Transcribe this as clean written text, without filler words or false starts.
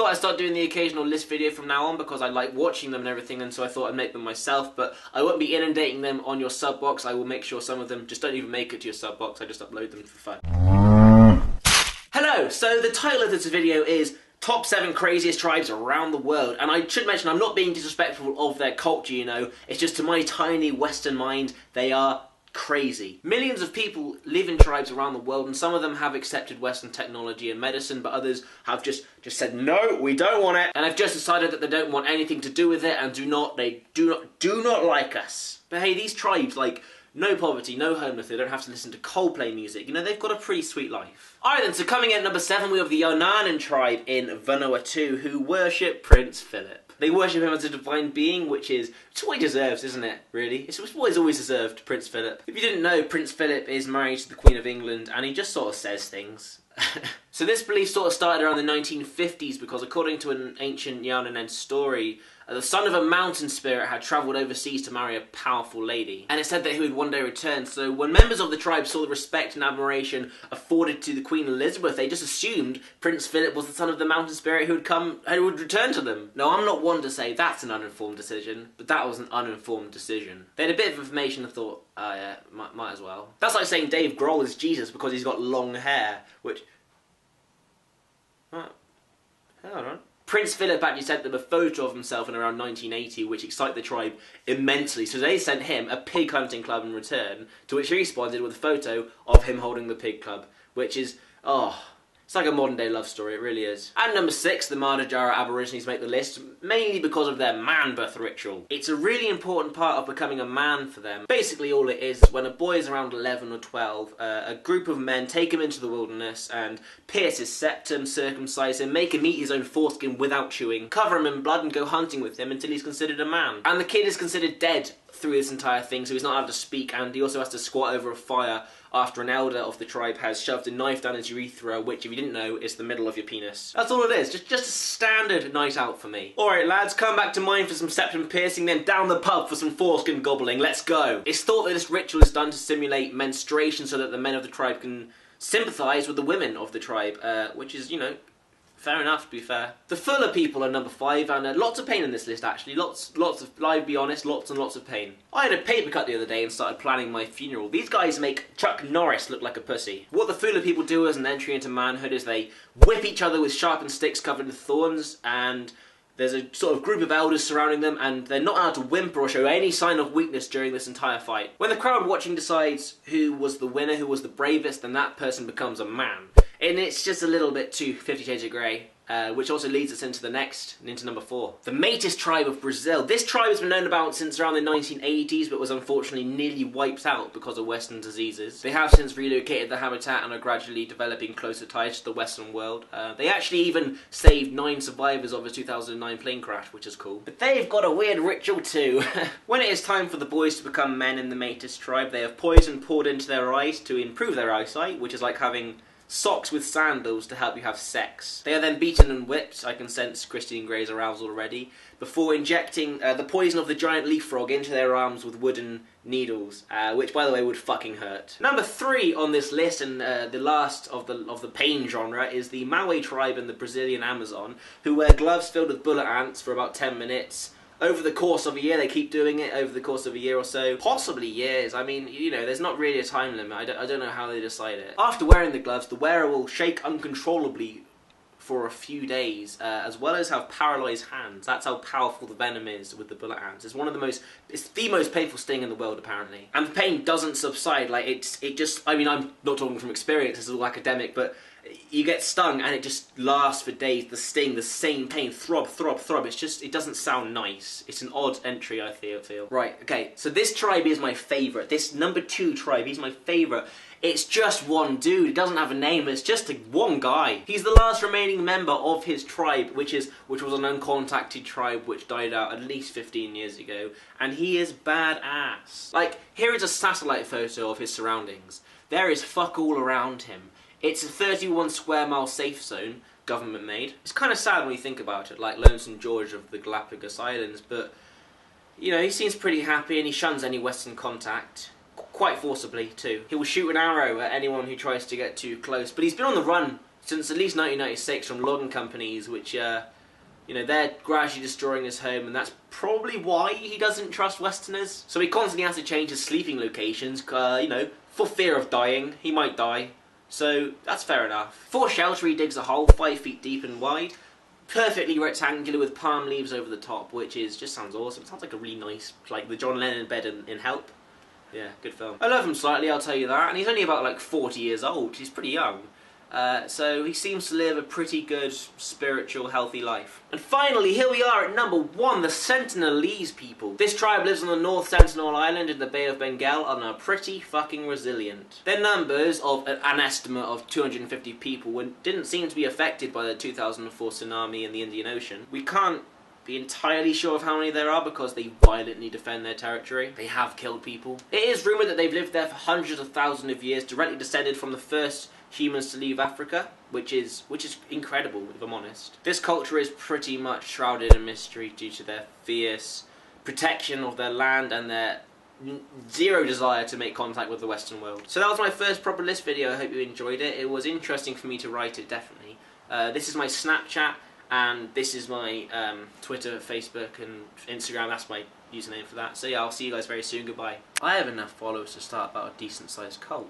thought I'd start doing the occasional list video from now on because I like watching them and everything, and so I thought I'd make them myself, but I won't be inundating them on your sub box. I will make sure some of them just don't even make it to your sub box, I just upload them for fun. Hello, so the title of this video is Top 7 Craziest Tribes Around the World, and I should mention I'm not being disrespectful of their culture, you know, it's just to my tiny Western mind, they are crazy. Millions of people live in tribes around the world, and some of them have accepted Western technology and medicine, but others have just said, no, we don't want it, and have just decided that they don't want anything to do with it, and do not like us. But hey, these tribes, like, no poverty, no homeless, they don't have to listen to Coldplay music, you know, they've got a pretty sweet life. Alright then, so coming in at number 7 we have the Yaohnanen Tribe in Vanuatu, who worship Prince Philip. They worship him as a divine being, which is what he deserves, isn't it, really? It's what he's always deserved, Prince Philip. If you didn't know, Prince Philip is married to the Queen of England, and he just sort of says things. So this belief sort of started around the 1950s, because according to an ancient Yaohnanen story, the son of a mountain spirit had travelled overseas to marry a powerful lady, and it said that he would one day return. So when members of the tribe saw the respect and admiration afforded to the Queen Elizabeth, they just assumed Prince Philip was the son of the mountain spirit who would return to them. Now, I'm not one to say that's an uninformed decision, but that was an uninformed decision. They had a bit of information and thought, oh yeah, might as well. That's like saying Dave Grohl is Jesus because he's got long hair, which... Hold on. Prince Philip actually sent them a photo of himself in around 1980, which excited the tribe immensely. So they sent him a pig hunting club in return, to which he responded with a photo of him holding the pig club, which is, oh, it's like a modern day love story, it really is. At number 6, the Mardudjara Aborigines make the list, mainly because of their man birth ritual. It's a really important part of becoming a man for them. Basically all it is when a boy is around 11 or 12, a group of men take him into the wilderness and pierce his septum, circumcise him, make him eat his own foreskin without chewing, cover him in blood and go hunting with him until he's considered a man. And the kid is considered dead through this entire thing, so he's not allowed to speak, and he also has to squat over a fire after an elder of the tribe has shoved a knife down his urethra, which, if you didn't know, is the middle of your penis. That's all it is, just a standard night out for me. Alright lads, come back to mine for some septum piercing, then down the pub for some foreskin gobbling, let's go! It's thought that this ritual is done to simulate menstruation so that the men of the tribe can sympathise with the women of the tribe, which is, you know, fair enough, to be fair. The Fula people are number 5, and lots of pain in this list, actually. Lots of, I'll be honest, lots and lots of pain. I had a paper cut the other day and started planning my funeral. These guys make Chuck Norris look like a pussy. What the Fula people do as an entry into manhood is they whip each other with sharpened sticks covered in thorns, and there's a sort of group of elders surrounding them, and they're not allowed to whimper or show any sign of weakness during this entire fight. When the crowd watching decides who was the winner, who was the bravest, then that person becomes a man. And it's just a little bit too 50 Shades of Grey, which also leads us into the next, into number 4. The Métis tribe of Brazil. This tribe has been known about since around the 1980s, but was unfortunately nearly wiped out because of Western diseases. They have since relocated the habitat and are gradually developing closer ties to the Western world. They actually even saved 9 survivors of a 2009 plane crash, which is cool. But they've got a weird ritual too. When it is time for the boys to become men in the Métis tribe, they have poison poured into their eyes to improve their eyesight, which is like having socks with sandals to help you have sex. They are then beaten and whipped, I can sense Christine Gray's arousal already, before injecting the poison of the giant leaf frog into their arms with wooden needles, which by the way would fucking hurt. Number 3 on this list, and the last of the pain genre, is the Maui tribe in the Brazilian Amazon, who wear gloves filled with bullet ants for about 10 minutes. Over the course of a year, they keep doing it over the course of a year or so. Possibly years. I mean, you know, there's not really a time limit. I don't know how they decide it. After wearing the gloves, the wearer will shake uncontrollably for a few days, as well as have paralysed hands. That's how powerful the venom is with the bullet ants. It's the most painful sting in the world, apparently. And the pain doesn't subside. Like, it just, I mean, I'm not talking from experience, this is all academic, but you get stung and it just lasts for days. The sting, the same pain, throb, throb, throb. It's just, it doesn't sound nice. It's an odd entry, I feel. Right, okay, so this tribe is my favourite. This number 2 tribe, he's my favourite. It's just one dude. He doesn't have a name. It's just one guy. He's the last remaining member of his tribe, which was an uncontacted tribe which died out at least 15 years ago, and he is badass. Like, here is a satellite photo of his surroundings. There is fuck all around him. It's a 31 square mile safe zone, government made. It's kind of sad when you think about it, like Lonesome George of the Galapagos Islands, but, you know, he seems pretty happy and he shuns any Western contact. Quite forcibly, too. He will shoot an arrow at anyone who tries to get too close, but he's been on the run since at least 1996 from logging companies, which they're gradually destroying his home, and that's probably why he doesn't trust Westerners. So he constantly has to change his sleeping locations, for fear of dying. He might die. So that's fair enough. For shelter, he digs a hole 5 feet deep and wide, perfectly rectangular with palm leaves over the top, which just sounds awesome. It sounds like a really nice, like the John Lennon bed in Help. Yeah, good film. I love him slightly, I'll tell you that, and he's only about like 40 years old. He's pretty young. So he seems to live a pretty good, spiritual, healthy life. And finally, here we are at number 1, the Sentinelese people. This tribe lives on the North Sentinel Island in the Bay of Bengal and are pretty fucking resilient. Their numbers of an estimate of 250 people didn't seem to be affected by the 2004 tsunami in the Indian Ocean. We can't be entirely sure of how many there are because they violently defend their territory. They have killed people. It is rumoured that they've lived there for hundreds of thousands of years, directly descended from the first humans to leave Africa, which is incredible, if I'm honest. This culture is pretty much shrouded in mystery due to their fierce protection of their land and their zero desire to make contact with the Western world. So that was my first proper list video. I hope you enjoyed it. It was interesting for me to write it, definitely. This is my Snapchat, and this is my Twitter, Facebook, and Instagram. That's my username for that. So yeah, I'll see you guys very soon. Goodbye. I have enough followers to start about a decent-sized cult.